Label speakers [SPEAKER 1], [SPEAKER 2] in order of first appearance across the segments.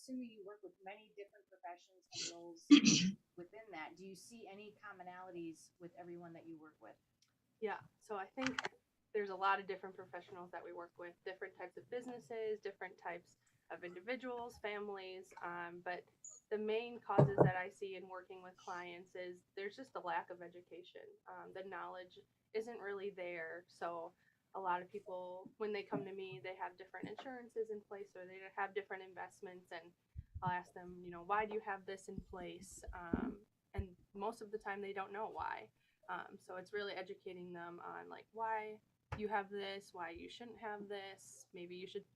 [SPEAKER 1] assuming you work with many different professions and roles within that. Do you see any commonalities with everyone that you work with?
[SPEAKER 2] Yeah, so I think there's a lot of different professionals that we work with, different types of businesses, different types of individuals, families. But the main causes that I see in working with clients is there's just a lack of education. The knowledge isn't really there. So a lot of people, when they come to me, they have different insurances in place or they have different investments. And I'll ask them, why do you have this in place? And most of the time they don't know why. So it's really educating them on like why you have this, why you shouldn't have this. Maybe you should.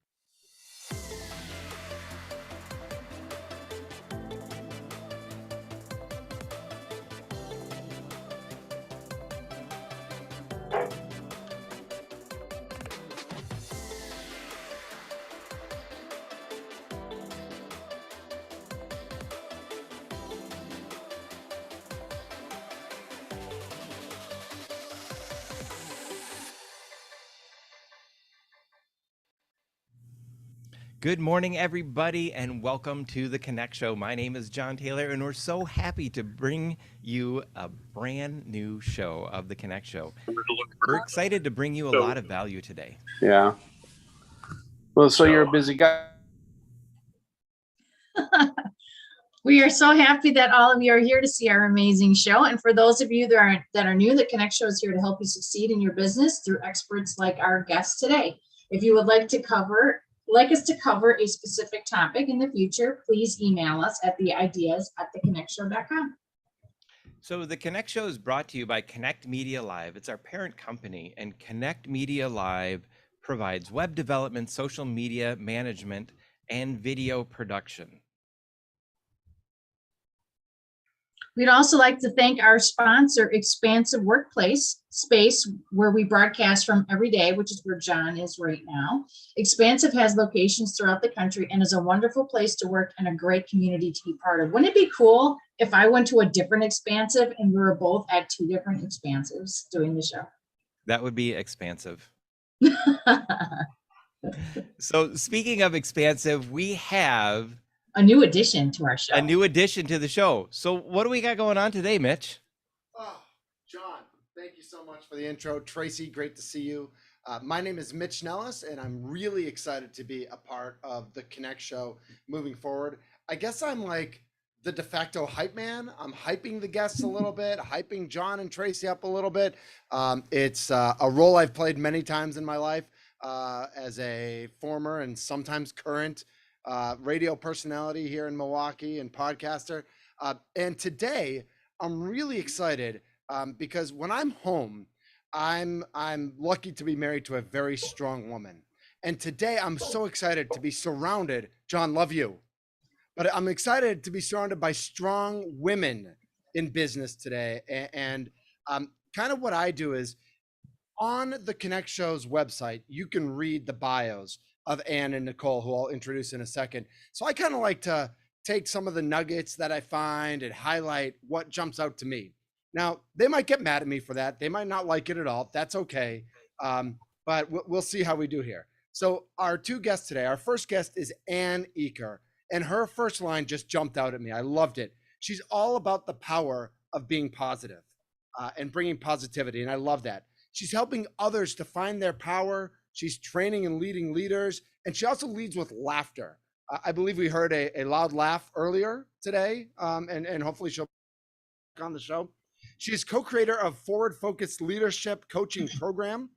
[SPEAKER 3] Good morning, everybody, and welcome to the Connect Show. My name is John Taylor, and we're so happy to bring you a brand new show of the Connect Show. We're excited to bring you a lot of value today.
[SPEAKER 4] Yeah. Well, so you're a busy guy.
[SPEAKER 5] We are so happy that all of you are here to see our amazing show. And for those of you that are new, the Connect Show is here to help you succeed in your business through experts like our guest today. If you would like us to cover a specific topic in the future, please email us at theideas@theconnectshow.com.
[SPEAKER 3] So the Connect Show is brought to you by Connect Media Live. It's our parent company, and Connect Media Live provides web development, social media management, and video production.
[SPEAKER 5] We'd also like to thank our sponsor, Expansive Workplace Space, where we broadcast from every day, which is where John is right now. Expansive has locations throughout the country and is a wonderful place to work and a great community to be part of. Wouldn't it be cool if I went to a different Expansive and we were both at two different Expansives doing the show?
[SPEAKER 3] That would be expansive. So speaking of expansive, we have
[SPEAKER 5] a new addition to our show.
[SPEAKER 3] A new addition to the show. So what do we got going on today, Mitch?
[SPEAKER 6] Oh, John, thank you so much for the intro. Tracy, great to see you. My name is Mitch Nellis, and I'm really excited to be a part of the Connect Show moving forward. I guess I'm like the de facto hype man. I'm hyping the guests a little bit, hyping John and Tracy up a little bit. It's a role I've played many times in my life as a former and sometimes current radio personality here in Milwaukee and podcaster. And today I'm really excited because when I'm home, I'm lucky to be married to a very strong woman. And today I'm so excited to be surrounded, John, love you, but I'm excited to be surrounded by strong women in business today. And kind of what I do is on the Connect Show's website, you can read the bios of Ann and Nicole, who I'll introduce in a second. So I kind of like to take some of the nuggets that I find and highlight what jumps out to me. Now, they might get mad at me for that. They might not like it at all. That's okay. But we'll see how we do here. So our two guests today, our first guest is Ann Eaker, and her first line just jumped out at me. I loved it. She's all about the power of being positive and bringing positivity, and I love that. She's helping others to find their power. She's training and leading leaders, and she also leads with laughter. I believe we heard a loud laugh earlier today, and hopefully she'll be on the show. She's co-creator of Forward Focused Leadership Coaching Program,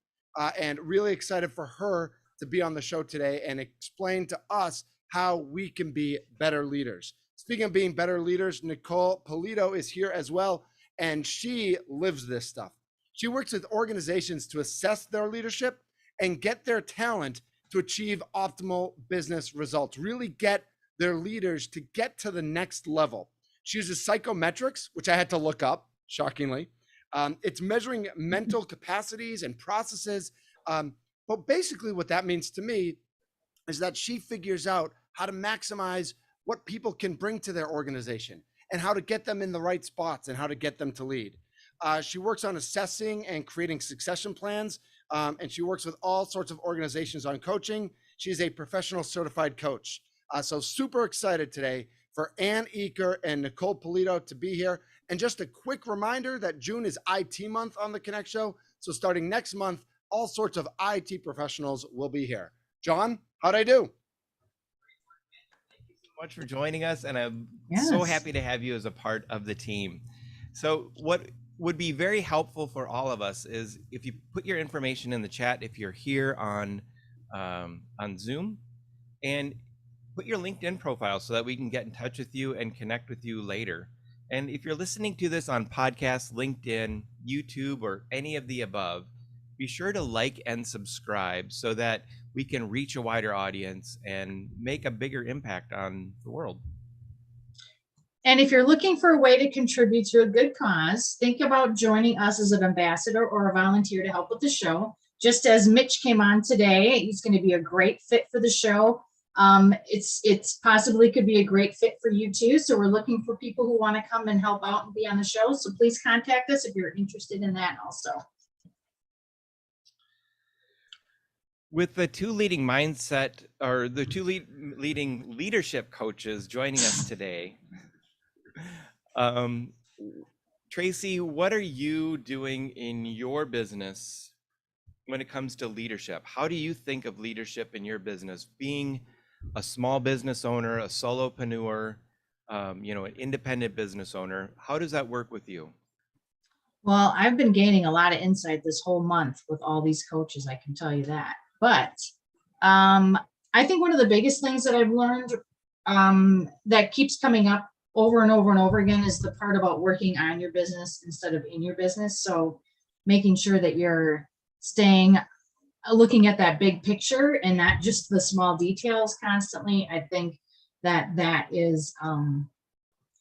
[SPEAKER 6] and really excited for her to be on the show today and explain to us how we can be better leaders. Speaking of being better leaders, Nicole Polito is here as well, and she lives this stuff. She works with organizations to assess their leadership and get their talent to achieve optimal business results, really get their leaders to get to the next level. She uses psychometrics, which I had to look up, shockingly. It's measuring mental capacities and processes. But basically what that means to me is that she figures out how to maximize what people can bring to their organization and how to get them in the right spots and how to get them to lead. She works on assessing and creating succession plans, and she works with all sorts of organizations on coaching. She's a professional certified coach. So super excited today for Ann Eaker and Nicole Polito to be here. And just a quick reminder that June is IT month on the Connect Show. So starting next month, all sorts of IT professionals will be here. John, how'd I do?
[SPEAKER 3] Much for joining us, and I'm
[SPEAKER 5] Yes.
[SPEAKER 3] so happy to have you as a part of the team. So what would be very helpful for all of us is if you put your information in the chat if you're here on Zoom, and put your LinkedIn profile so that we can get in touch with you and connect with you later. And if you're listening to this on podcast, LinkedIn, YouTube, or any of the above, be sure to like and subscribe so that we can reach a wider audience and make a bigger impact on the world.
[SPEAKER 5] And if you're looking for a way to contribute to a good cause, think about joining us as an ambassador or a volunteer to help with the show. Just as Mitch came on today, he's going to be a great fit for the show. It's possibly could be a great fit for you too. So we're looking for people who want to come and help out and be on the show. So please contact us if you're interested in that also.
[SPEAKER 3] With the two leading mindset or the two leading leadership coaches joining us today, Tracy, what are you doing in your business when it comes to leadership? How do you think of leadership in your business? Being a small business owner, a solopreneur, an independent business owner, how does that work with you?
[SPEAKER 5] Well, I've been gaining a lot of insight this whole month with all these coaches, I can tell you that. But I think one of the biggest things that I've learned that keeps coming up over and over and over again is the part about working on your business instead of in your business. So making sure that you're looking at that big picture and not just the small details constantly. I think that is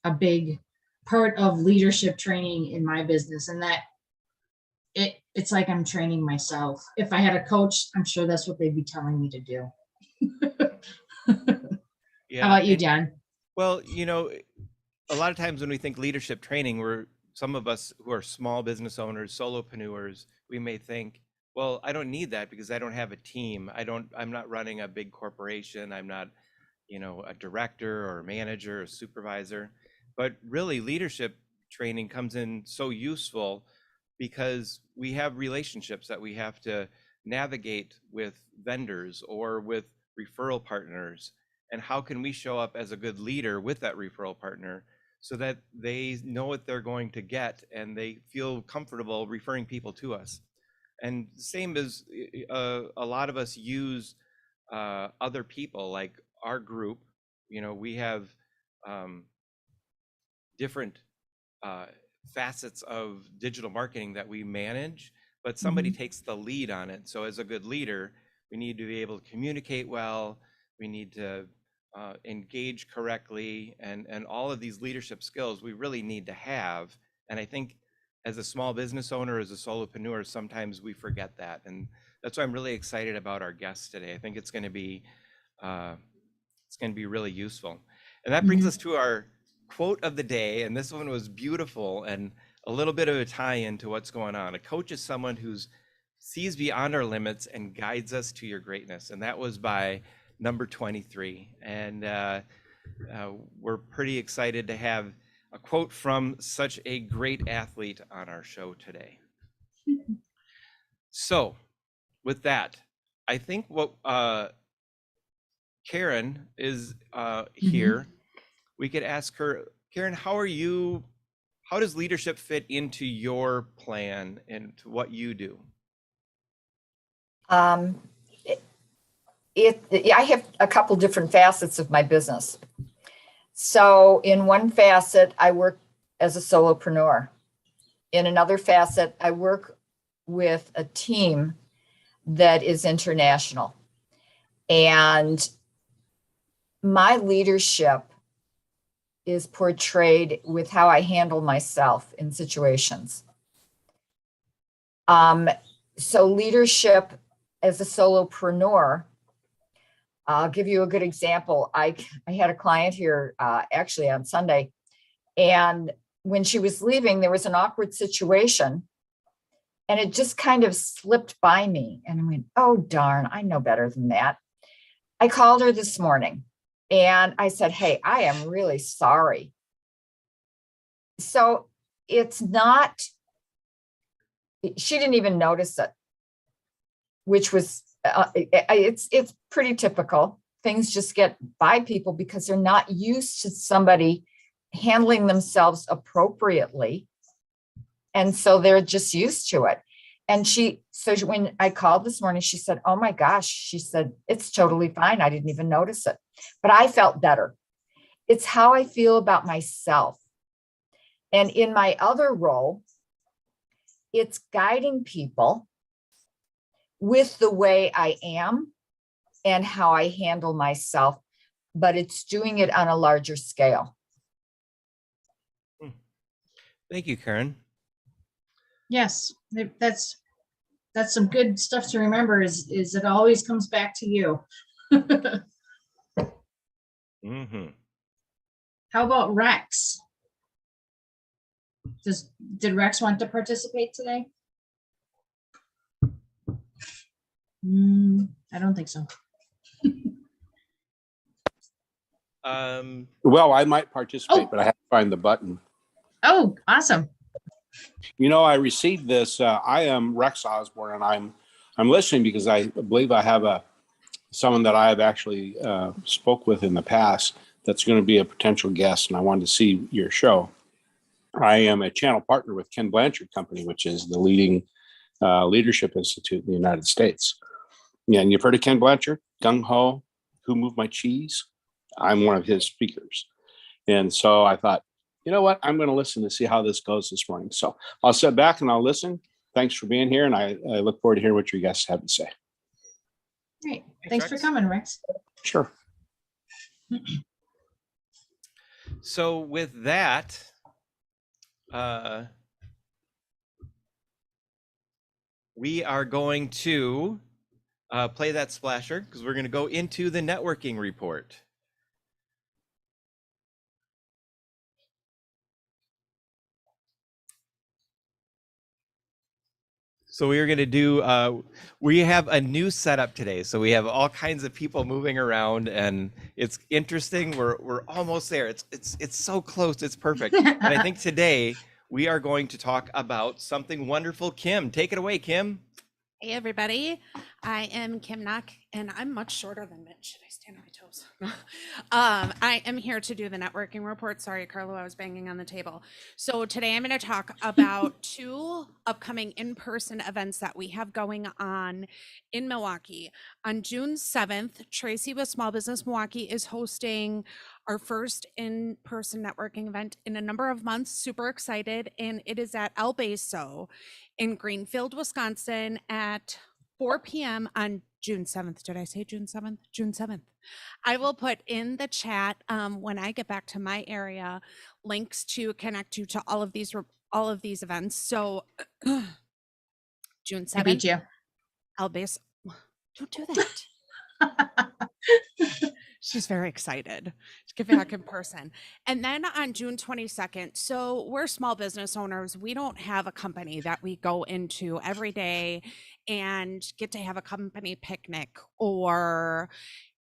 [SPEAKER 5] a big part of leadership training in my business, and that it's like I'm training myself. If I had a coach, I'm sure that's what they'd be telling me to do.
[SPEAKER 3] Yeah.
[SPEAKER 5] How about you, John?
[SPEAKER 3] Well, a lot of times when we think leadership training, some of us who are small business owners, solopreneurs, we may think, well, I don't need that because I don't have a team. I'm not running a big corporation. I'm not, a director or a manager or supervisor. But really, leadership training comes in so useful because we have relationships that we have to navigate with vendors or with referral partners. And how can we show up as a good leader with that referral partner so that they know what they're going to get and they feel comfortable referring people to us? And same as a lot of us use other people, like our group. We have different facets of digital marketing that we manage, but somebody takes the lead on it. So as a good leader, we need to be able to communicate well. We need to engage correctly, and all of these leadership skills we really need to have. And I think as a small business owner, as a solopreneur, sometimes we forget that. And that's why I'm really excited about our guests today. I think it's going to be really useful. And that brings us to our quote of the day. And this one was beautiful and a little bit of a tie-in to what's going on. A coach is someone who sees beyond our limits and guides us to your greatness. And that was by number 23. And we're pretty excited to have a quote from such a great athlete on our show today. So with that, I think what Karen is here. We could ask her, Karen, how does leadership fit into your plan and to what you do?
[SPEAKER 7] I have a couple different facets of my business. So in one facet, I work as a solopreneur. In another facet, I work with a team that is international. And my leadership is portrayed with how I handle myself in situations. So leadership as a solopreneur, I'll give you a good example. I had a client here actually on Sunday, and when she was leaving, there was an awkward situation, and it just kind of slipped by me. And I went, oh, darn, I know better than that. I called her this morning And I said, hey, I am really sorry. So it's not, she didn't even notice it, which was, it's pretty typical. Things just get by people because they're not used to somebody handling themselves appropriately. And so they're just used to it. And when I called this morning, she said, oh my gosh, she said, it's totally fine. I didn't even notice it, but I felt better. It's how I feel about myself. And in my other role, it's guiding people with the way I am and how I handle myself, but it's doing it on a larger scale.
[SPEAKER 3] Thank you, Karen.
[SPEAKER 5] Yes, that's some good stuff to remember is it always comes back to you.
[SPEAKER 3] Mm-hmm.
[SPEAKER 5] How about Rex? Did Rex want to participate today? I don't think so.
[SPEAKER 8] Well, I might participate,
[SPEAKER 5] Oh.
[SPEAKER 8] but I have to find the button.
[SPEAKER 5] Oh, awesome.
[SPEAKER 8] You know, I received this. I am Rex Osborne, and I'm listening because I believe I have someone that I have actually spoke with in the past that's going to be a potential guest, and I wanted to see your show. I am a channel partner with Ken Blanchard Company, which is the leading leadership institute in the United States. Yeah, and you've heard of Ken Blanchard, Gung Ho, Who Moved My Cheese? I'm one of his speakers. And so I thought, you know what? I'm going to listen to see how this goes this morning. So I'll sit back and I'll listen. Thanks for being here. And I look forward to hearing what you guys have to say.
[SPEAKER 5] Great. Thanks for
[SPEAKER 3] Rex.
[SPEAKER 5] coming, Rex.
[SPEAKER 8] Sure.
[SPEAKER 3] So with that, we are going to play that splasher because we're going to go into the networking report. So we are going to do, we have a new setup today. So we have all kinds of people moving around and it's interesting. We're almost there. It's so close. It's perfect. And I think today we are going to talk about something wonderful. Kim, take it away, Kim.
[SPEAKER 9] Hey everybody, I am Kim Knock and I'm much shorter than Mitch. Should I stand on my toes? I am here to do the networking report. Sorry, Carlo, I was banging on the table. So today I'm going to talk about 2 upcoming in-person events that we have going on in Milwaukee. On June 7th, Tracy with Small Business Milwaukee is hosting our first in-person networking event in a number of months. Super excited. And it is at El Beso in Greenfield, Wisconsin at 4 p.m. on June 7th. Did I say June 7th? June 7th. I will put in the chat when I get back to my area links to connect you to all of these events. So June 7th.
[SPEAKER 5] I beat you.
[SPEAKER 9] El Beso. Don't do that. She's very excited to get back in person. And then on June 22nd, so we're small business owners. We don't have a company that we go into every day and get to have a company picnic or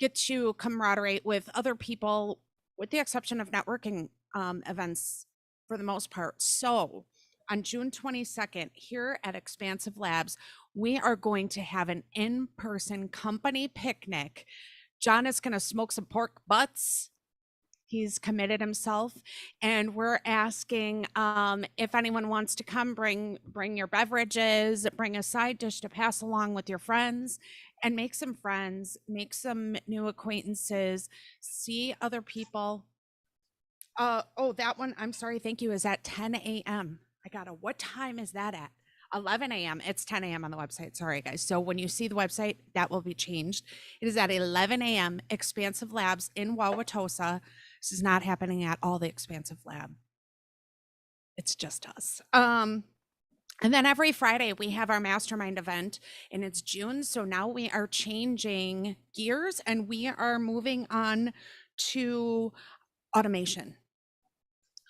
[SPEAKER 9] get to camaraderie with other people, with the exception of networking events for the most part. So on June 22nd, here at Expansive Labs, we are going to have an in-person company picnic. John is going to smoke some pork butts. He's committed himself. And we're asking if anyone wants to come, bring your beverages, bring a side dish to pass along with your friends and make some friends, make some new acquaintances, see other people. Oh, that one, I'm sorry, thank you, is at 10 a.m. What time is that at? 11 a.m. It's 10 a.m. on the website. Sorry, guys. So when you see the website, that will be changed. It is at 11 a.m. Expansive Labs in Wauwatosa. This is not happening at all the Expansive Lab. It's just us. And then every Friday we have our mastermind event and it's June. So now we are changing gears and we are moving on to automation.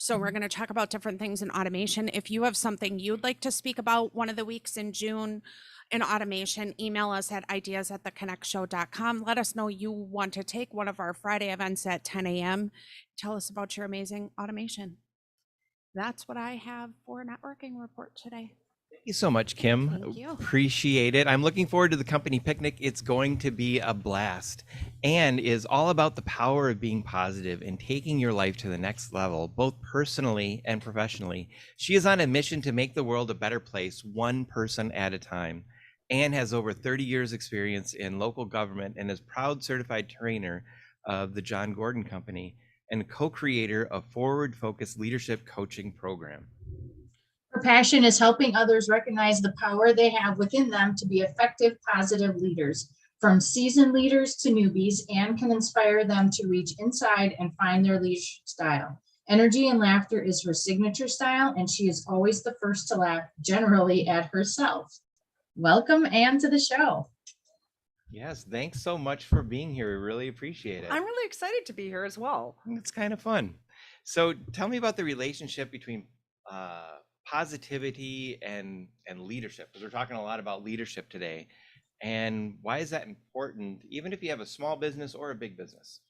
[SPEAKER 9] So we're going to talk about different things in automation. If you have something you'd like to speak about one of the weeks in June in automation, email us at ideas@theconnectshow.com. Let us know you want to take one of our Friday events at 10 a.m. Tell us about your amazing automation. That's what I have for networking report today.
[SPEAKER 3] Thank you so much, Kim.
[SPEAKER 9] Thank you.
[SPEAKER 3] Appreciate it. I'm looking forward to the company picnic. It's going to be a blast and is all about the power of being positive and taking your life to the next level, both personally and professionally. She is on a mission to make the world a better place, one person at a time. Anne has over 30 years experience in local government and is proud certified trainer of the John Gordon Company and co-creator of Forward Focus Leadership Coaching Program.
[SPEAKER 5] Her passion is helping others recognize the power they have within them to be effective, positive leaders. From seasoned leaders to newbies, Anne can inspire them to reach inside and find their leadership style. Energy and laughter is her signature style, and she is always the first to laugh, generally at herself. Welcome, Anne, to the show.
[SPEAKER 3] Yes, thanks so much for being here. We really appreciate it.
[SPEAKER 10] I'm really excited to be here as well.
[SPEAKER 3] It's kind of fun. So tell me about the relationship between positivity and leadership, because we're talking a lot about leadership today. And why is that important, even if you have a small business or a big business?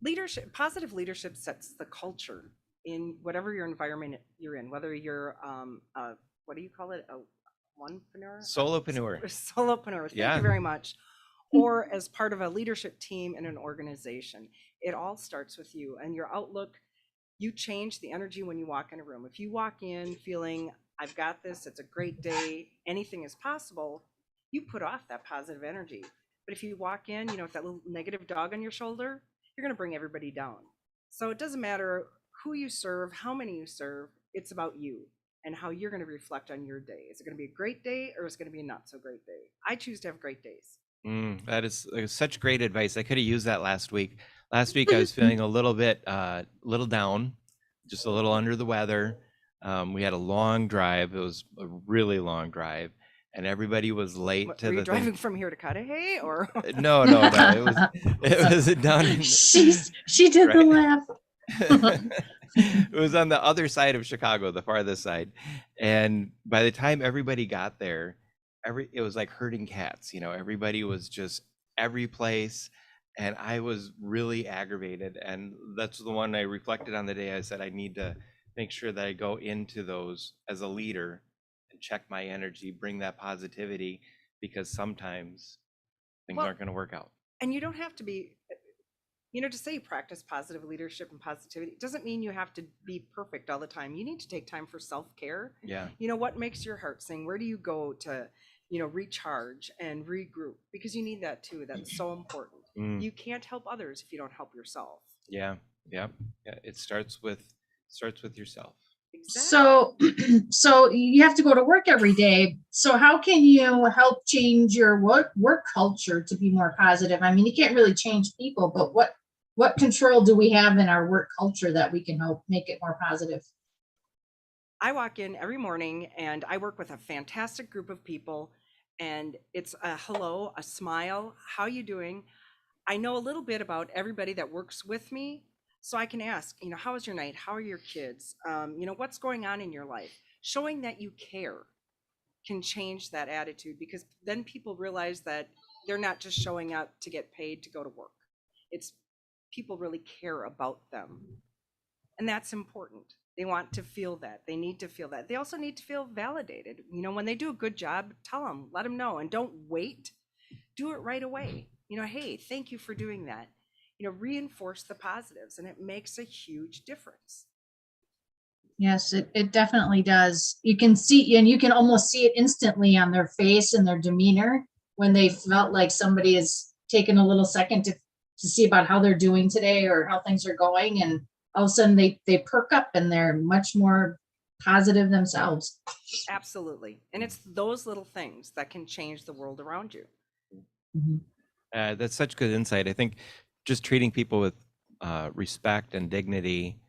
[SPEAKER 10] Leadership, positive leadership sets the culture in whatever your environment you're in, whether you're what do you call it? A onepreneur?
[SPEAKER 3] Solopreneur.
[SPEAKER 10] Solopreneur. Thank
[SPEAKER 3] Yeah.
[SPEAKER 10] you very much. Or as part of a leadership team in an organization. It all starts with you and your outlook. You change the energy when you walk in a room. If you walk in feeling, I've got this, it's a great day, anything is possible, you put off that positive energy. But if you walk in, with that little negative dog on your shoulder, you're going to bring everybody down. So it doesn't matter who you serve, how many you serve, it's about you and how you're going to reflect on your day. Is it going to be a great day or is it going to be a not so great day? I choose to have great days.
[SPEAKER 3] That is such great advice. I could have used that last week. Last week I was feeling a little down, just a little under the weather. We had a long drive. It was a really long drive, and everybody was late
[SPEAKER 10] What,
[SPEAKER 3] to
[SPEAKER 10] were you
[SPEAKER 3] the
[SPEAKER 10] driving
[SPEAKER 3] thing.
[SPEAKER 10] from here to Cudahy or?
[SPEAKER 3] No. It was down.
[SPEAKER 5] She did the laugh.
[SPEAKER 3] It was on the other side of Chicago, the farthest side. And by the time everybody got there, it was like herding cats. Everybody was just every place. And I was really aggravated. And that's the one I reflected on the day. I said, I need to make sure that I go into those as a leader and check my energy, bring that positivity, because sometimes things aren't going to work out.
[SPEAKER 10] And you don't have to be, to say you practice positive leadership and positivity, it doesn't mean you have to be perfect all the time. You need to take time for self-care.
[SPEAKER 3] Yeah.
[SPEAKER 10] What makes your heart sing? Where do you go to, recharge and regroup? Because you need that too. That's so important. You can't help others if you don't help yourself.
[SPEAKER 3] Yeah. It starts with yourself.
[SPEAKER 10] Exactly.
[SPEAKER 5] So you have to go to work every day. So how can you help change your work culture to be more positive? I mean, you can't really change people, but what control do we have in our work culture that we can help make it more positive?
[SPEAKER 10] I walk in every morning and I work with a fantastic group of people, and it's a hello, a smile, how you doing? I know a little bit about everybody that works with me, so I can ask, how was your night? How are your kids? What's going on in your life? Showing that you care can change that attitude, because then people realize that they're not just showing up to get paid to go to work. It's people really care about them. And that's important. They want to feel that. They need to feel that. They also need to feel validated. When they do a good job, tell them, let them know, and don't wait. Do it right away. Hey, thank you for doing that. Reinforce the positives, and it makes a huge difference.
[SPEAKER 5] Yes, it definitely does. You can see, and you can almost see it instantly on their face and their demeanor when they felt like somebody has taken a little second to see about how they're doing today or how things are going, and all of a sudden they perk up and they're much more positive themselves.
[SPEAKER 10] Absolutely. And it's those little things that can change the world around you.
[SPEAKER 5] Mm-hmm.
[SPEAKER 3] That's such good insight. I think just treating people with respect and dignity,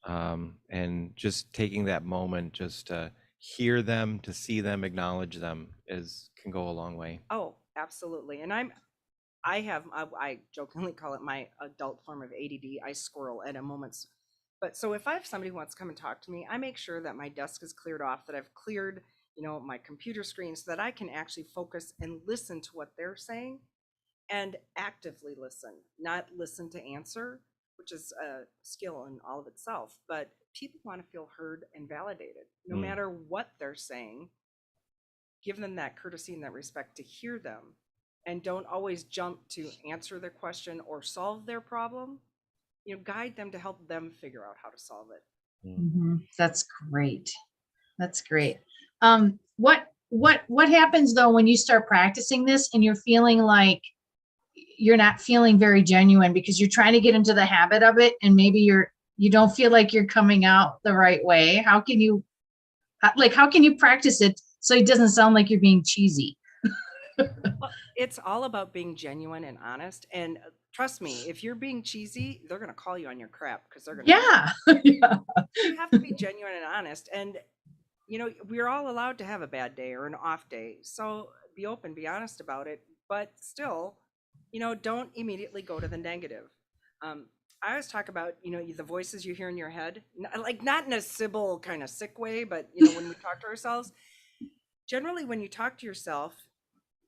[SPEAKER 3] and just taking that moment just to hear them, to see them, acknowledge them can go a long way.
[SPEAKER 10] Oh, absolutely. And I jokingly call it my adult form of ADD. I squirrel at a moment's, But so if I have somebody who wants to come and talk to me, I make sure that my desk is cleared off, that I've cleared, my computer screen so that I can actually focus and listen to what they're saying and actively listen, not listen to answer, which is a skill in all of itself. But people want to feel heard and validated, no matter what they're saying. Give them that courtesy and that respect to hear them, and don't always jump to answer their question or solve their problem. Guide them to help them figure out how to solve it.
[SPEAKER 5] That's great. That's great. What happens though when you start practicing this and you're feeling like you're not feeling very genuine because you're trying to get into the habit of it, and maybe you don't feel like you're coming out the right way? How can you practice it so it doesn't sound like you're being cheesy?
[SPEAKER 10] Well, it's all about being genuine and honest. And trust me, if you're being cheesy, they're going to call you on your crap, because they're going to.
[SPEAKER 5] Yeah.
[SPEAKER 10] You have to be genuine and honest. And, we're all allowed to have a bad day or an off day. So be open, be honest about it. But still, don't immediately go to the negative. I always talk about, the voices you hear in your head, not in a Sybil kind of sick way, but, when we talk to ourselves, generally when you talk to yourself,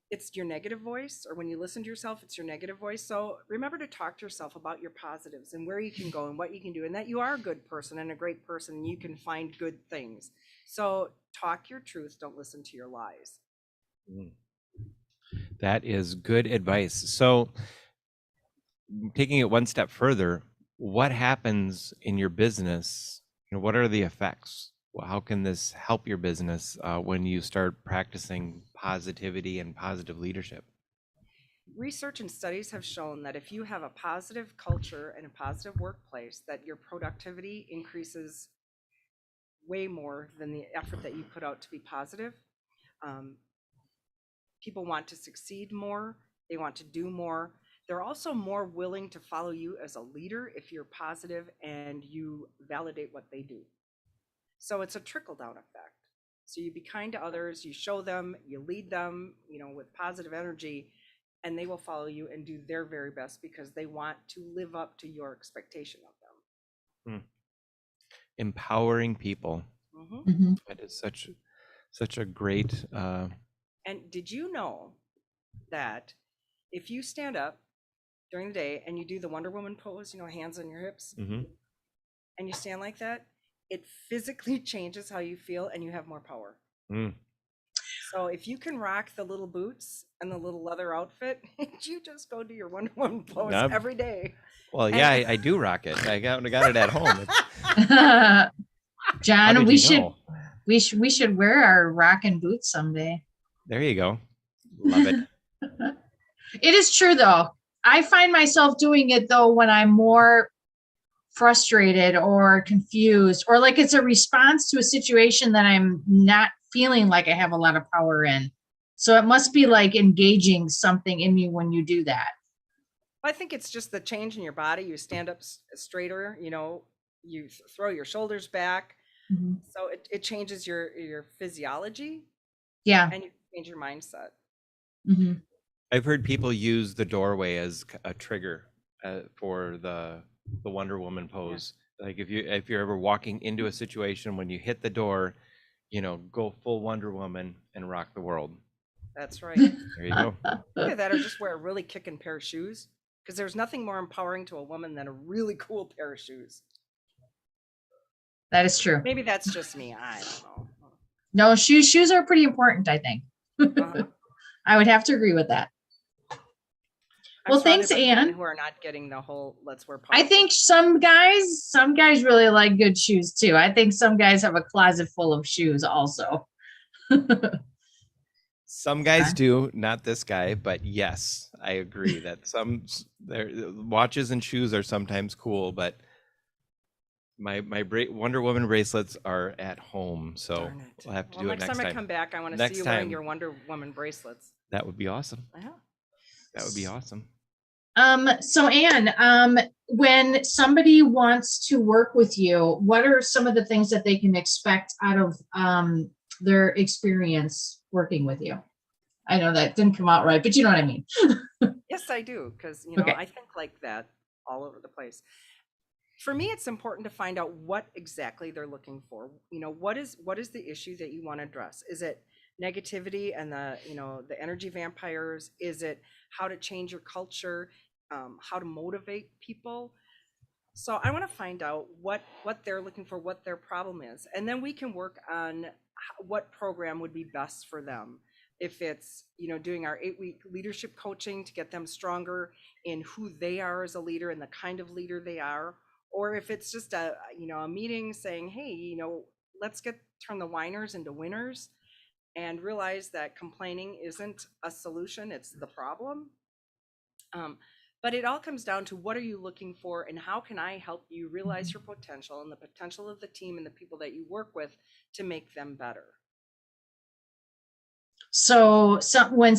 [SPEAKER 10] it's your negative voice, or when you listen to yourself, it's your negative voice. So remember to talk to yourself about your positives and where you can go and what you can do, and that you are a good person and a great person, and you can find good things. So talk your truth. Don't listen to your lies.
[SPEAKER 3] That is good advice. So taking it one step further, what happens in your business? What are the effects? How can this help your business when you start practicing positivity and positive leadership?
[SPEAKER 10] Research and studies have shown that if you have a positive culture and a positive workplace, that your productivity increases way more than the effort that you put out to be positive. People want to succeed more. They want to do more. They're also more willing to follow you as a leader if you're positive and you validate what they do. So it's a trickle-down effect. So you be kind to others, you show them, you lead them, with positive energy, and they will follow you and do their very best because they want to live up to your expectation of them.
[SPEAKER 3] Empowering people. That is such a great.
[SPEAKER 10] And did you know that if you stand up during the day and you do the Wonder Woman pose, hands on your hips, and you stand like that, it physically changes how you feel and you have more power. So if you can rock the little boots and the little leather outfit, you just go do your Wonder Woman pose every day.
[SPEAKER 3] Well, yeah, I do rock it. I got it at home.
[SPEAKER 5] John, we should wear our rockin' boots someday.
[SPEAKER 3] There you go. Love it.
[SPEAKER 5] It is true though. I find myself doing it though when I'm more frustrated or confused, or like it's a response to a situation that I'm not feeling like I have a lot of power in. So it must be like engaging something in me when you do that.
[SPEAKER 10] I think it's just the change in your body. You stand up straighter, you throw your shoulders back. So it changes your physiology.
[SPEAKER 5] Yeah.
[SPEAKER 10] And you change your mindset.
[SPEAKER 3] I've heard people use the doorway as a trigger for the Wonder Woman pose. Like if you're ever walking into a situation, when you hit the door, go full Wonder Woman and rock the world.
[SPEAKER 10] That's right.
[SPEAKER 3] There you go.
[SPEAKER 10] Either that or just wear a really kicking pair of shoes, because there's nothing more empowering to a woman than a really cool pair of shoes.
[SPEAKER 5] That is true.
[SPEAKER 10] Maybe that's just me. I don't know.
[SPEAKER 5] No, shoes are pretty important, I think. I would have to agree with that. Well, thanks, Ann.
[SPEAKER 10] Who are not getting the whole let's wear.
[SPEAKER 5] I think some guys really like good shoes too. I think some guys have a closet full of shoes also.
[SPEAKER 3] Some guys do, not this guy, but yes, I agree that their watches and shoes are sometimes cool, but my Wonder Woman bracelets are at home, so we'll have to do it next time.
[SPEAKER 10] Next time I come back, I want to see you wearing your Wonder Woman bracelets.
[SPEAKER 3] That would be awesome. That would be awesome.
[SPEAKER 5] So Ann, when somebody wants to work with you, what are some of the things that they can expect out of their experience working with you? I know that didn't come out right, but you know what I mean.
[SPEAKER 10] Yes, I do, because I think like that all over the place. for me, it's important to find out what exactly they're looking for. You know, what is the issue that you want to address? Is it negativity and the energy vampires? Is it how to change your culture? How to motivate people? So I want to find out what they're looking for, what their problem is, and then we can work on what program would be best for them. If it's, doing our 8-week leadership coaching to get them stronger in who they are as a leader and the kind of leader they are, or if it's just a meeting saying, hey, let's turn the whiners into winners and realize that complaining isn't a solution, it's the problem. But it all comes down to, what are you looking for, and how can I help you realize your potential and the potential of the team and the people that you work with to make them better.
[SPEAKER 5] So when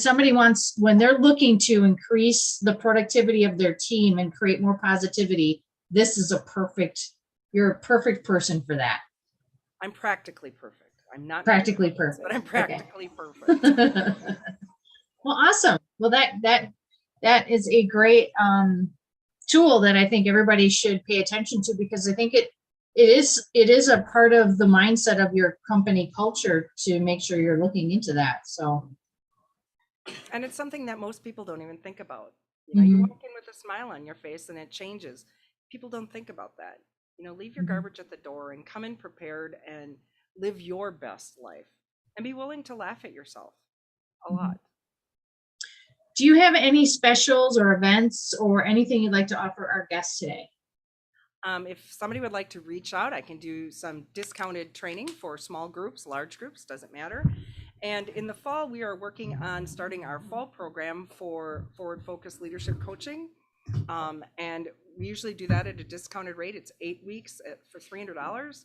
[SPEAKER 5] they're looking to increase the productivity of their team and create more positivity, you're a perfect person for that.
[SPEAKER 10] I'm practically perfect. I'm not
[SPEAKER 5] practically perfect,
[SPEAKER 10] but I'm practically perfect.
[SPEAKER 5] Well, awesome. Well, that is a great tool that I think everybody should pay attention to, because I think it is a part of the mindset of your company culture to make sure you're looking into that. So,
[SPEAKER 10] and it's something that most people don't even think about.
[SPEAKER 5] Mm-hmm.
[SPEAKER 10] You walk in with a smile on your face and it changes. People don't think about that. Leave your
[SPEAKER 5] Mm-hmm.
[SPEAKER 10] garbage at the door and come in prepared and live your best life, and be willing to laugh at yourself a lot.
[SPEAKER 5] Do you have any specials or events or anything you'd like to offer our guests today?
[SPEAKER 10] If somebody would like to reach out, I can do some discounted training for small groups, large groups, doesn't matter. And in the fall, we are working on starting our fall program for Forward Focus Leadership Coaching. And we usually do that at a discounted rate. It's 8 weeks for $300.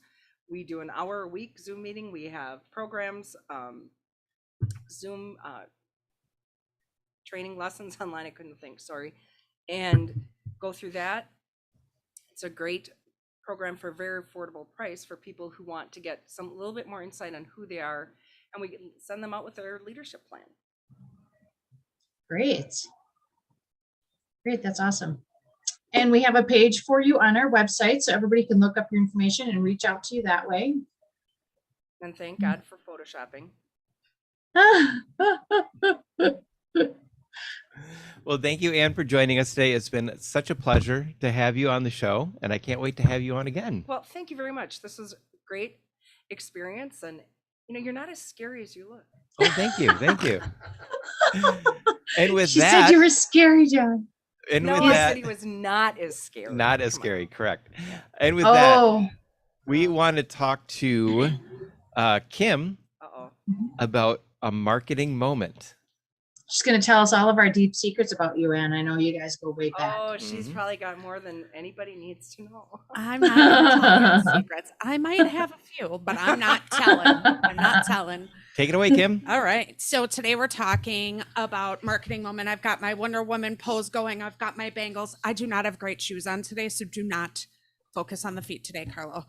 [SPEAKER 10] We do an hour a week Zoom meeting. We have programs, Zoom training lessons online. I couldn't think, sorry. And go through that. It's a great program for a very affordable price for people who want to get a little bit more insight on who they are, and we can send them out with their leadership plan.
[SPEAKER 5] Great. That's awesome. And we have a page for you on our website, so everybody can look up your information and reach out to you that way.
[SPEAKER 10] And thank God for photoshopping.
[SPEAKER 3] Well, thank you, Ann, for joining us today. It's been such a pleasure to have you on the show, and I can't wait to have you on again.
[SPEAKER 10] Well, thank you very much. This was a great experience, and you're not as scary as you look.
[SPEAKER 3] Oh, thank you. Thank you. And with
[SPEAKER 5] she
[SPEAKER 3] that,
[SPEAKER 5] said you were scary, John.
[SPEAKER 3] And
[SPEAKER 10] no,
[SPEAKER 3] with
[SPEAKER 10] I
[SPEAKER 3] that,
[SPEAKER 10] said he was not as scary.
[SPEAKER 3] Not as scary, correct. And with that, we want to talk to Kim about a marketing moment.
[SPEAKER 5] She's going to tell us all of our deep secrets about you, Ann. I know you guys go way back.
[SPEAKER 10] Oh, she's probably got more than anybody needs to know.
[SPEAKER 9] I'm not gonna tell you secrets. I might have a few, but I'm not telling.
[SPEAKER 3] Take it away, Kim.
[SPEAKER 9] All right. So today we're talking about marketing moment. I've got my Wonder Woman pose going. I've got my bangles. I do not have great shoes on today, so do not focus on the feet today, Carlo.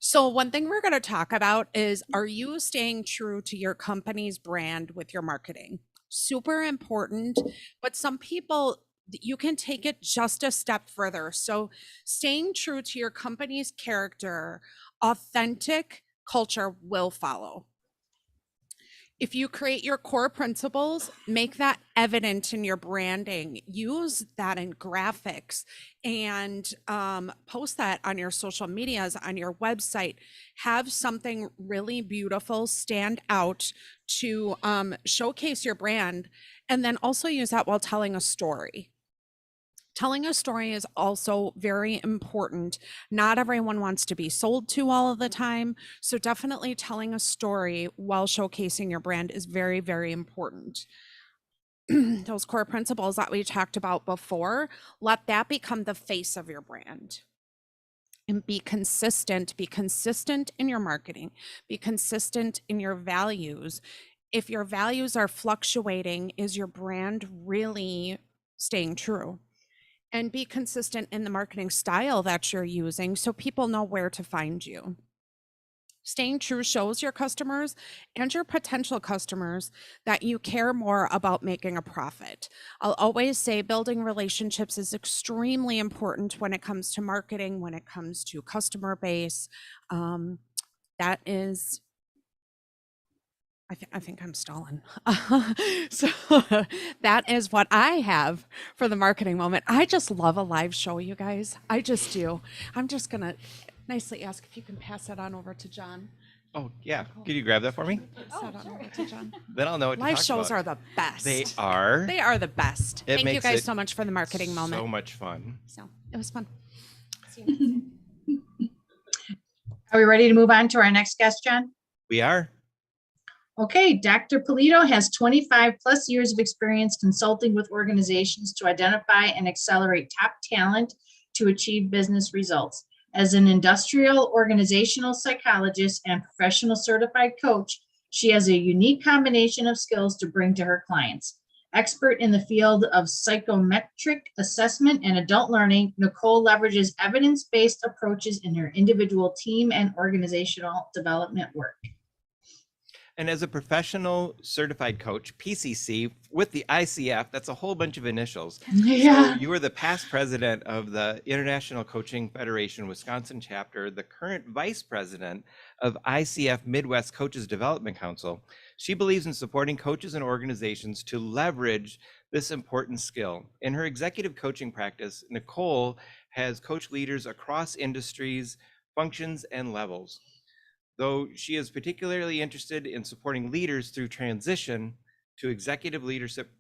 [SPEAKER 9] So one thing we're going to talk about is, are you staying true to your company's brand with your marketing? Super important, but some people, you can take it just a step further. So staying true to your company's character, authentic culture will follow. If you create your core principles, make that evident in your branding, use that in graphics, and post that on your social medias, on your website. Have something really beautiful stand out to showcase your brand, and then also use that while telling a story. Telling a story is also very important. Not everyone wants to be sold to all of the time. So definitely telling a story while showcasing your brand is very, very important. Those core principles that we talked about before, let that become the face of your brand. And be consistent in your marketing, be consistent in your values. If your values are fluctuating, is your brand really staying true? And be consistent in the marketing style that you're using so people know where to find you. Staying true shows your customers and your potential customers that you care more about making a profit. I'll always say building relationships is extremely important when it comes to marketing, when it comes to customer base. That is, I think I'm stalling. So that is what I have for the marketing moment. I just love a live show, you guys. I just do. I'm just going to nicely ask if you can pass that on over to John.
[SPEAKER 3] Oh, yeah. Could you grab that for me?
[SPEAKER 9] Pass that on over to John.
[SPEAKER 3] Then I'll know what to
[SPEAKER 9] Live
[SPEAKER 3] talk
[SPEAKER 9] shows
[SPEAKER 3] about.
[SPEAKER 9] are the best.
[SPEAKER 3] They are.
[SPEAKER 9] They are the best.
[SPEAKER 3] It
[SPEAKER 9] Thank you
[SPEAKER 3] makes
[SPEAKER 9] guys
[SPEAKER 3] it
[SPEAKER 9] so much for the marketing moment.
[SPEAKER 3] So much fun.
[SPEAKER 9] So it was fun.
[SPEAKER 5] Are we ready to move on to our next guest, John?
[SPEAKER 3] We are.
[SPEAKER 5] Okay, Dr. Polito has 25 plus years of experience consulting with organizations to identify and accelerate top talent to achieve business results. As an industrial organizational psychologist and professional certified coach, she has a unique combination of skills to bring to her clients. Expert in the field of psychometric assessment and adult learning, Nicole leverages evidence-based approaches in her individual team and organizational development work.
[SPEAKER 3] And as a professional certified coach, PCC, with the ICF, that's a whole bunch of initials.
[SPEAKER 5] Yeah.
[SPEAKER 3] So you are the past president of the International Coaching Federation Wisconsin chapter, the current vice president of ICF Midwest Coaches Development Council. She believes in supporting coaches and organizations to leverage this important skill. In her executive coaching practice, Nicole has coached leaders across industries, functions, and levels. Though she is particularly interested in supporting leaders through transition to executive leadership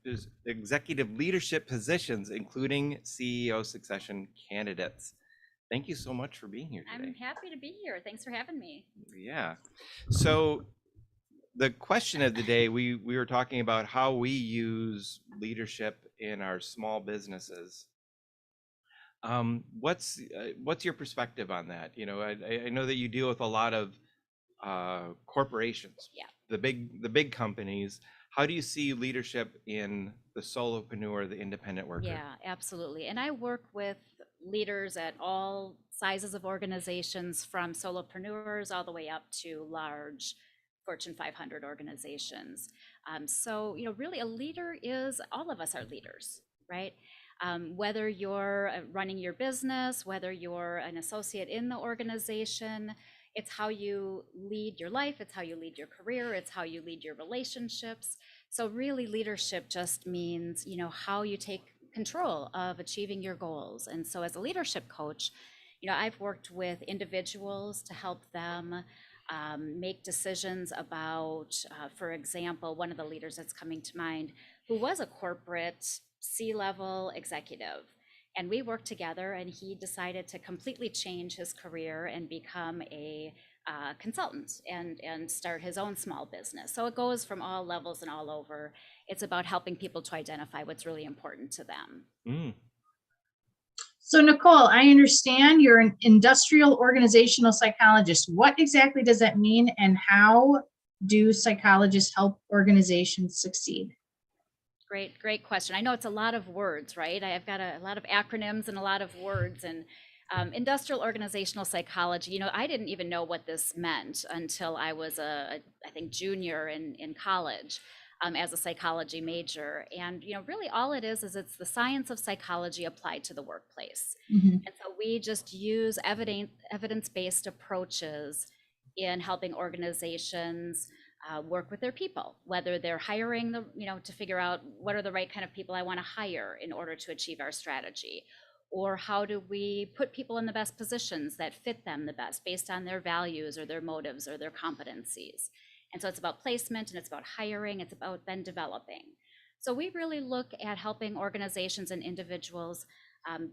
[SPEAKER 3] positions, including CEO succession candidates. Thank you so much for being here today.
[SPEAKER 11] I'm happy to be here. Thanks for having me.
[SPEAKER 3] Yeah. So the question of the day, we were talking about how we use leadership in our small businesses. What's your perspective on that? You know, I know that you deal with a lot of corporations,
[SPEAKER 11] yeah,
[SPEAKER 3] the big companies. How do you see leadership in the solopreneur, the independent worker?
[SPEAKER 11] Yeah, absolutely. And I work with leaders at all sizes of organizations, from solopreneurs all the way up to large Fortune 500 organizations. So, you know, really a leader is, all of us are leaders, right? Whether you're running your business, whether you're an associate in the organization, it's how you lead your life, it's how you lead your career, it's how you lead your relationships. So really leadership just means, you know, how you take control of achieving your goals. And so as a leadership coach, you know, I've worked with individuals to help them make decisions about, for example, one of the leaders that's coming to mind, who was a corporate C-level executive. And we worked together, and he decided to completely change his career and become a consultant and start his own small business. So it goes from all levels and all over. It's about helping people to identify what's really important to them.
[SPEAKER 3] Mm.
[SPEAKER 5] So Nicole, I understand you're an industrial organizational psychologist. What exactly does that mean, and how do psychologists help organizations succeed?
[SPEAKER 11] Great question. I know it's a lot of words, right? I've got a lot of acronyms and a lot of words. And industrial organizational psychology, you know, I didn't even know what this meant until I was I think junior in college as a psychology major. And, you know, really all it is it's the science of psychology applied to the workplace.
[SPEAKER 5] Mm-hmm.
[SPEAKER 11] And so we just use evidence-based approaches in helping organizations work with their people, whether they're hiring to figure out what are the right kind of people I want to hire in order to achieve our strategy, or how do we put people in the best positions that fit them the best based on their values or their motives or their competencies. And so it's about placement, and it's about hiring, it's about then developing. So we really look at helping organizations and individuals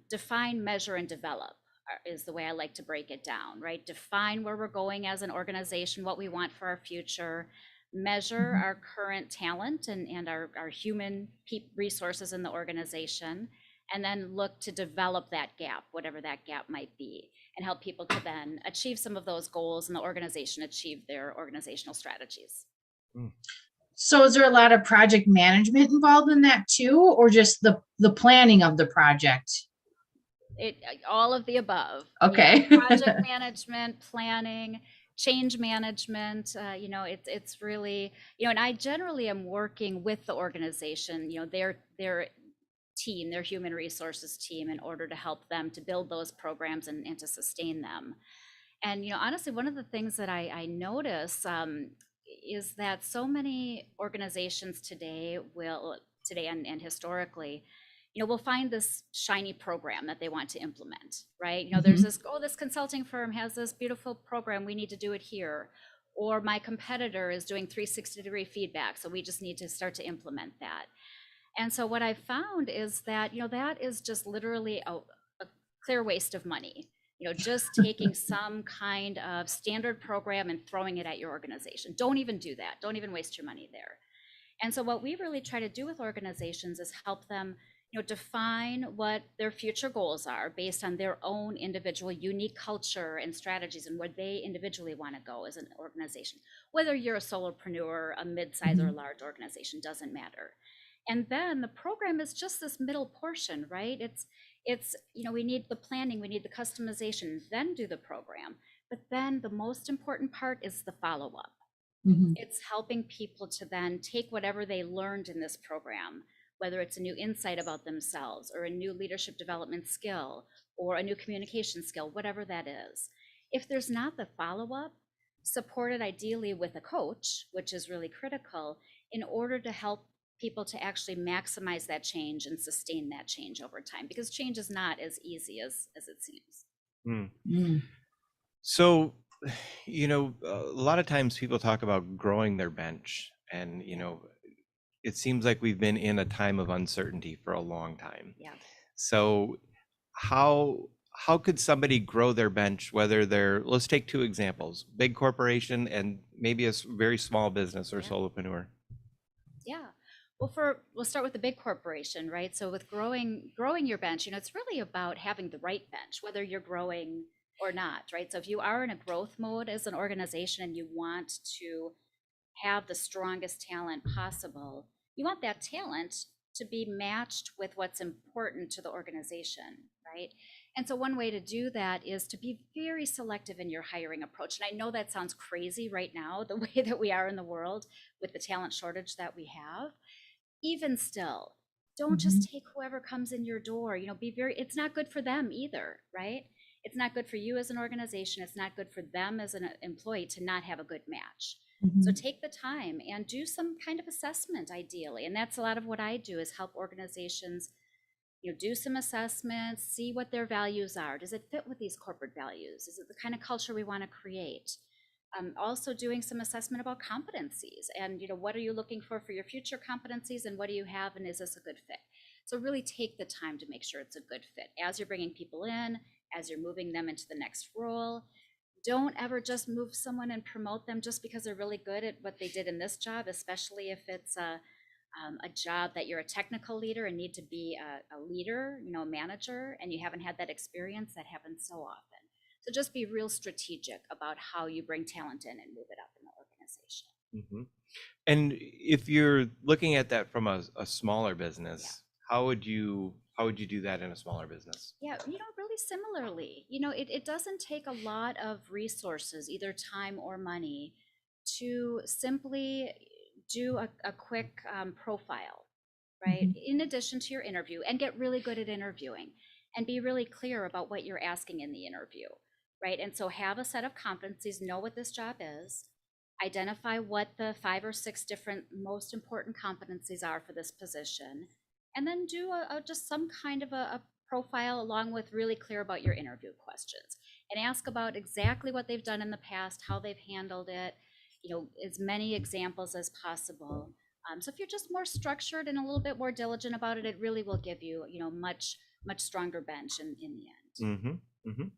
[SPEAKER 11] define, measure, and develop is the way I like to break it down, right? Define where we're going as an organization, what we want for our future, measure our current talent and our human resources in the organization, and then look to develop that gap, whatever that gap might be, and help people to then achieve some of those goals and the organization achieve their organizational strategies.
[SPEAKER 5] So is there a lot of project management involved in that too, or just the planning of the project?
[SPEAKER 11] All of the above.
[SPEAKER 5] Okay.
[SPEAKER 11] Project management, planning, change management. It's really, and I generally am working with the organization, their team, their human resources team, in order to help them to build those programs and to sustain them. And honestly, one of the things that I notice is that so many organizations today and historically, we'll find this shiny program that they want to implement, right? There's this consulting firm has this beautiful program, we need to do it here. Or my competitor is doing 360-degree feedback, so we just need to start to implement that. And so what I've found is that, that is just literally a clear waste of money. Just taking some kind of standard program and throwing it at your organization. Don't even do that. Don't even waste your money there. And so what we really try to do with organizations is help them, define what their future goals are based on their own individual unique culture and strategies and where they individually want to go as an organization. Whether you're a solopreneur, a mid-size or a large organization, doesn't matter. And then the program is just this middle portion, right? It's we need the planning, we need the customization, then do the program. But then the most important part is the follow-up. It's helping people to then take whatever they learned in this program, whether it's a new insight about themselves or a new leadership development skill or a new communication skill, whatever that is. If there's not the follow-up, supported ideally with a coach, which is really critical, in order to help people to actually maximize that change and sustain that change over time, because change is not as easy as it seems.
[SPEAKER 3] So, a lot of times people talk about growing their bench, and, it seems like we've been in a time of uncertainty for a long time.
[SPEAKER 11] Yeah.
[SPEAKER 3] So how could somebody grow their bench, whether let's take two examples, big corporation and maybe a very small business or solopreneur?
[SPEAKER 11] Yeah. Well, we'll start with the big corporation, right? So with growing your bench, it's really about having the right bench, whether you're growing or not, right? So if you are in a growth mode as an organization and you want to have the strongest talent possible, you want that talent to be matched with what's important to the organization, right? And so one way to do that is to be very selective in your hiring approach. And I know that sounds crazy right now, the way that we are in the world with the talent shortage that we have. Even still, don't just take whoever comes in your door. It's not good for them either, right? It's not good for you as an organization. It's not good for them as an employee to not have a good match. So take the time and do some kind of assessment ideally. And that's a lot of what I do, is help organizations, do some assessments, see what their values are. Does it fit with these corporate values? Is it the kind of culture we want to create? Also doing some assessment about competencies and, what are you looking for your future competencies and what do you have and is this a good fit? So really take the time to make sure it's a good fit as you're bringing people in, as you're moving them into the next role. Don't ever just move someone and promote them just because they're really good at what they did in this job, especially if it's a job that you're a technical leader and need to be a leader, a manager, and you haven't had that experience. That happens so often. So just be real strategic about how you bring talent in and move it up in the organization.
[SPEAKER 3] And if you're looking at that from a smaller business, how would you do that in a smaller business?
[SPEAKER 11] Yeah, really similarly, it doesn't take a lot of resources, either time or money, to simply do a quick profile, right? In addition to your interview, and get really good at interviewing and be really clear about what you're asking in the interview, right? And so have a set of competencies, know what this job is, identify what the 5 or 6 different most important competencies are for this position, and then do just some kind of a profile along with really clear about your interview questions and ask about exactly what they've done in the past, how they've handled it, as many examples as possible. So if you're just more structured and a little bit more diligent about it, it really will give you, much stronger bench in the end.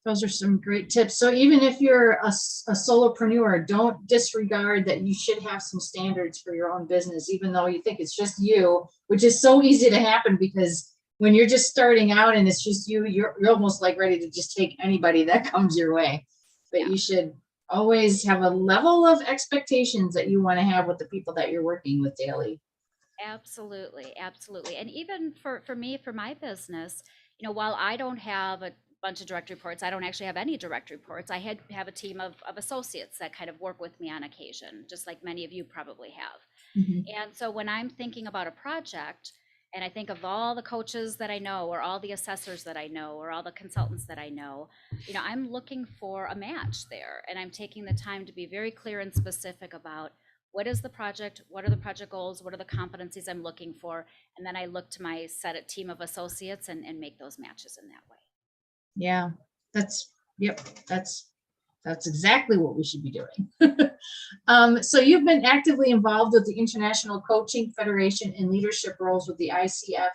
[SPEAKER 5] Those are some great tips. So even if you're a solopreneur, don't disregard that you should have some standards for your own business, even though you think it's just you, which is so easy to happen because when you're just starting out and it's just you, you're almost like ready to just take anybody that comes your way. But you should always have a level of expectations that you want to have with the people that you're working with daily.
[SPEAKER 11] Absolutely. And even for me, for my business, while I don't have a bunch of direct reports. I don't actually have any direct reports. I have a team of associates that kind of work with me on occasion, just like many of you probably have.
[SPEAKER 5] Mhm.
[SPEAKER 11] And so when I'm thinking about a project, and I think of all the coaches that I know, or all the assessors that I know, or all the consultants that I know, I'm looking for a match there. And I'm taking the time to be very clear and specific about what is the project, what are the project goals, what are the competencies I'm looking for, and then I look to my set team of associates and make those matches in that way.
[SPEAKER 5] Yeah, yep, that's exactly what we should be doing. So you've been actively involved with the International Coaching Federation in leadership roles with the ICF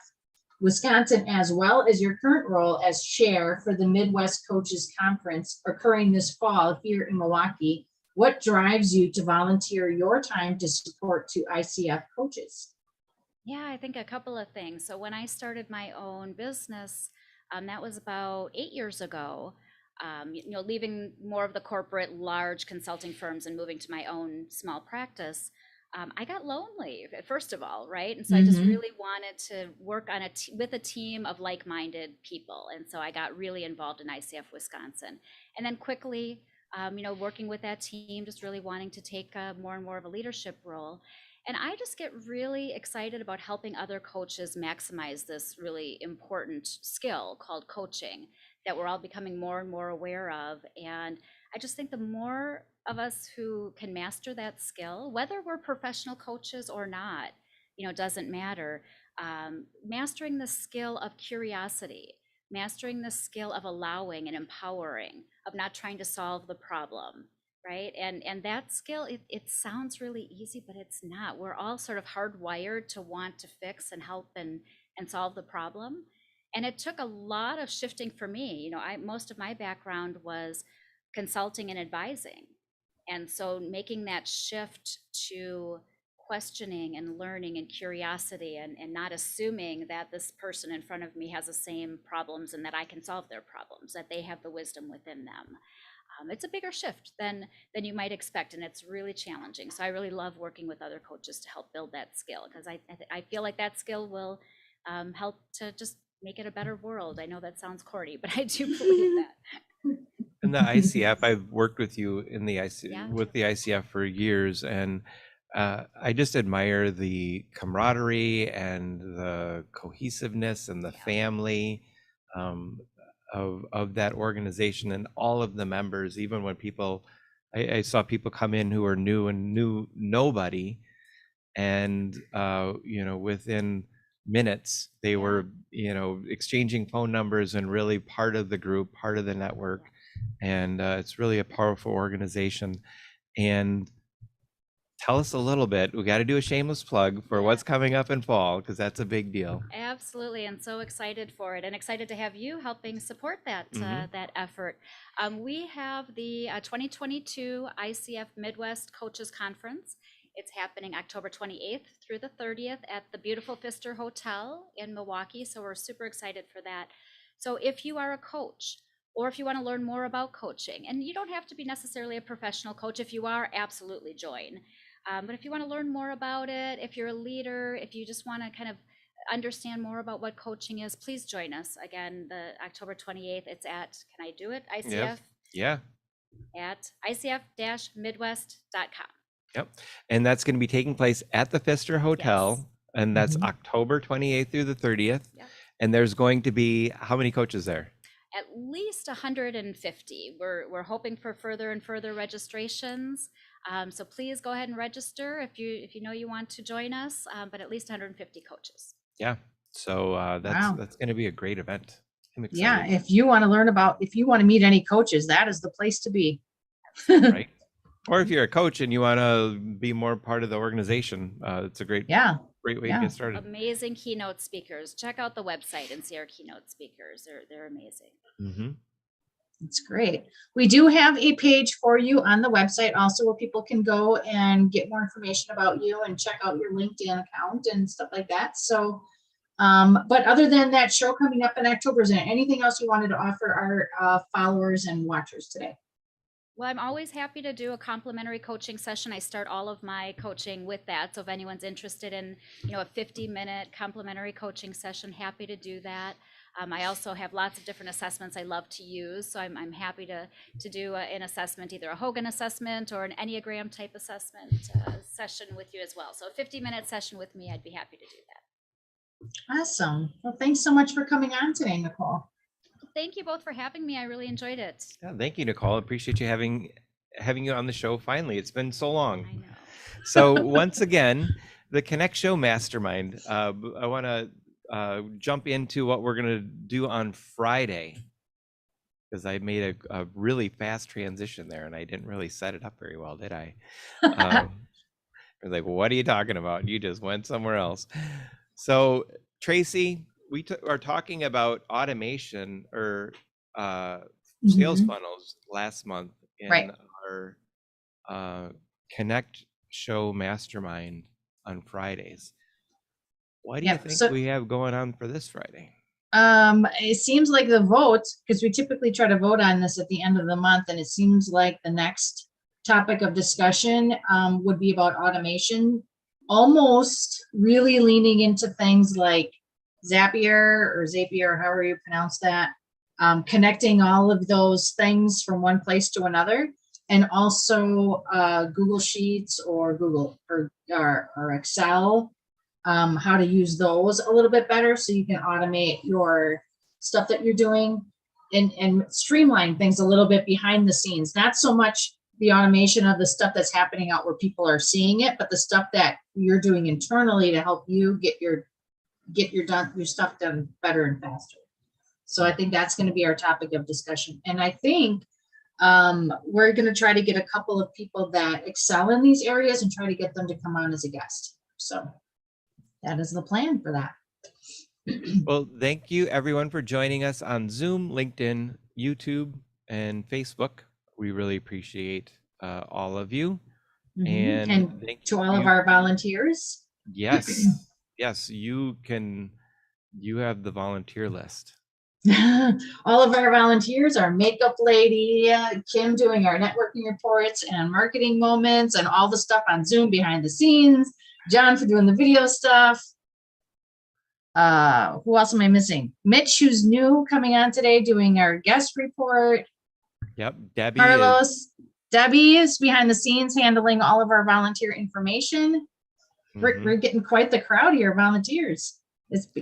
[SPEAKER 5] Wisconsin, as well as your current role as chair for the Midwest Coaches Conference occurring this fall here in Milwaukee. What drives you to volunteer your time to support to ICF coaches?
[SPEAKER 11] Yeah, I think a couple of things. So when I started my own business, that was about 8 years ago. Leaving more of the corporate large consulting firms and moving to my own small practice, I got lonely, first of all, right? And so I just
[SPEAKER 5] Mhm.
[SPEAKER 11] really wanted to work on with a team of like-minded people. And so I got really involved in ICF Wisconsin. And then quickly, working with that team, just really wanting to take more and more of a leadership role. And I just get really excited about helping other coaches maximize this really important skill called coaching that we're all becoming more and more aware of. And I just think the more of us who can master that skill, whether we're professional coaches or not, doesn't matter. Mastering the skill of curiosity, mastering the skill of allowing and empowering, of not trying to solve the problem, right? And that skill, it sounds really easy, but it's not. We're all sort of hardwired to want to fix and help and solve the problem. And it took a lot of shifting for me. Most of my background was consulting and advising. And so making that shift to questioning and learning and curiosity and not assuming that this person in front of me has the same problems and that I can solve their problems, that they have the wisdom within them. It's a bigger shift than you might expect, and it's really challenging. So I really love working with other coaches to help build that skill, because I feel like that skill will help to just make it a better world. I know that sounds corny, but I do believe that.
[SPEAKER 3] In the ICF, I've worked with you in the
[SPEAKER 11] Yeah.
[SPEAKER 3] with the ICF for years, and I just admire the camaraderie and the cohesiveness and the family of that organization and all of the members. Even when I saw people come in who are new and knew nobody, and within minutes they were exchanging phone numbers and really part of the group, part of the network. And it's really a powerful organization. And tell us a little bit. We got to do a shameless plug for what's coming up in fall, because that's a big deal.
[SPEAKER 11] Absolutely, and so excited for it, and excited to have you helping support that that effort. We have the 2022 ICF Midwest Coaches Conference. It's happening October 28th through the 30th at the beautiful Pfister Hotel in Milwaukee. So we're super excited for that. So if you are a coach, or if you want to learn more about coaching, and you don't have to be necessarily a professional coach. If you are, absolutely join. But if you want to learn more about it, if you're a leader, if you just want to kind of understand more about what coaching is, please join us. Again, the October 28th, it's at, can I do it? ICF?
[SPEAKER 3] Yeah.
[SPEAKER 11] At icf-midwest.com.
[SPEAKER 3] Yep. And that's going to be taking place at the Pfister Hotel.
[SPEAKER 11] Yes.
[SPEAKER 3] And that's October 28th through the 30th.
[SPEAKER 11] Yep.
[SPEAKER 3] And there's going to be how many coaches there?
[SPEAKER 11] At least 150. We're hoping for further and further registrations. So please go ahead and register if you know you want to join us. But at least 150 coaches.
[SPEAKER 3] Yeah. So that's going to be a great event. I'm excited.
[SPEAKER 5] Yeah, if you want to meet any coaches, that is the place to be.
[SPEAKER 3] Right. Or if you're a coach and you want to be more part of the organization, it's a great way to get started.
[SPEAKER 11] Amazing keynote speakers. Check out the website and see our keynote speakers. They're amazing.
[SPEAKER 3] Mm-hmm.
[SPEAKER 5] It's great. We do have a page for you on the website also, where people can go and get more information about you and check out your LinkedIn account and stuff like that. So, but other than that show coming up in October, is there anything else you wanted to offer our followers and watchers today?
[SPEAKER 11] Well, I'm always happy to do a complimentary coaching session. I start all of my coaching with that. So if anyone's interested in, a 50-minute complimentary coaching session, happy to do that. I also have lots of different assessments I love to use, so I'm happy to do an assessment, either a Hogan assessment or an Enneagram type assessment session with you as well. So a 50-minute session with me, I'd be happy to do that.
[SPEAKER 5] Awesome. Well, thanks so much for coming on today, Nicole.
[SPEAKER 11] Thank you both for having me. I really enjoyed it.
[SPEAKER 3] Yeah, thank you, Nicole. Appreciate you having you on the show finally. It's been so long.
[SPEAKER 11] I know.
[SPEAKER 3] So once again, the Connect Show Mastermind. I want to jump into what we're going to do on Friday, because I made a really fast transition there and I didn't really set it up very well, did I? I was like, what are you talking about? You just went somewhere else. So Tracy, we are talking about automation or sales funnels last month in
[SPEAKER 5] Right.
[SPEAKER 3] our Connect Show Mastermind on Fridays. What do you think we have going on for this Friday?
[SPEAKER 5] It seems like the vote, because we typically try to vote on this at the end of the month, and it seems like the next topic of discussion would be about automation, almost really leaning into things like Zapier, however you pronounce that, connecting all of those things from one place to another, and also Google Sheets or Google or Excel. How to use those a little bit better so you can automate your stuff that you're doing and streamline things a little bit behind the scenes. Not so much the automation of the stuff that's happening out where people are seeing it, but the stuff that you're doing internally to help you get your stuff done better and faster. So I think that's going to be our topic of discussion. And I think we're going to try to get a couple of people that excel in these areas and try to get them to come on as a guest. So that is the plan for that.
[SPEAKER 3] Well, thank you everyone for joining us on Zoom, LinkedIn, YouTube, and Facebook. We really appreciate all of you. And thank
[SPEAKER 5] to all of our volunteers.
[SPEAKER 3] Yes, yes, you have the volunteer list.
[SPEAKER 5] All of our volunteers, our makeup lady, Kim doing our networking reports and marketing moments and all the stuff on Zoom behind the scenes, John for doing the video stuff. Who else am I missing? Mitch, who's new, coming on today, doing our guest report.
[SPEAKER 3] Yep, Debbie.
[SPEAKER 5] Debbie is behind the scenes handling all of our volunteer information. We're getting quite the crowd here of volunteers.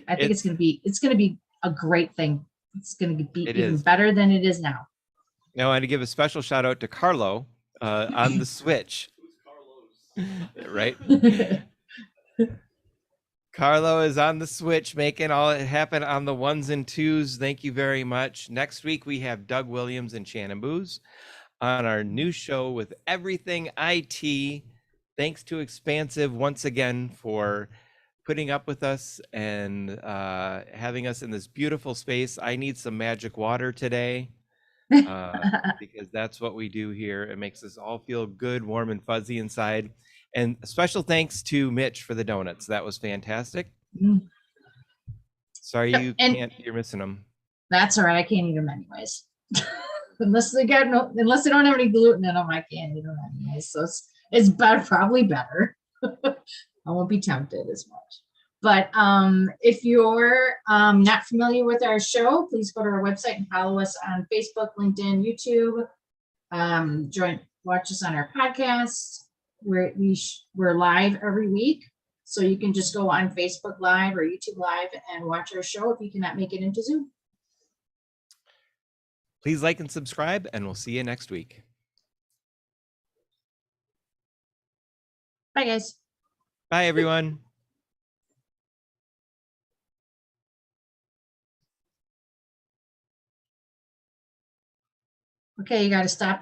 [SPEAKER 5] I think it's gonna be a great thing. It's gonna be even better than it is now.
[SPEAKER 3] Now I want to give a special shout out to Carlo on the Switch. Right? Carlo is on the Switch, making all it happen on the ones and twos. Thank you very much. Next week, we have Doug Williams and Shannon Booz on our new show with Everything IT. Thanks to Expansive once again for putting up with us and having us in this beautiful space. I need some magic water today because that's what we do here. It makes us all feel good, warm, and fuzzy inside. And a special thanks to Mitch for the donuts. That was fantastic. Sorry you're missing them.
[SPEAKER 5] That's all right. I can't eat them anyways. unless they don't have any gluten in them, I can't eat them anyways. So it's probably better. I won't be tempted as much. But if you're not familiar with our show, please go to our website and follow us on Facebook, LinkedIn, YouTube. Watch us on our podcast. We're live every week, so you can just go on Facebook Live or YouTube Live and watch our show if you cannot make it into Zoom.
[SPEAKER 3] Please like and subscribe, and we'll see you next week.
[SPEAKER 5] Bye, guys.
[SPEAKER 3] Bye, everyone.
[SPEAKER 5] Okay, you got to stop the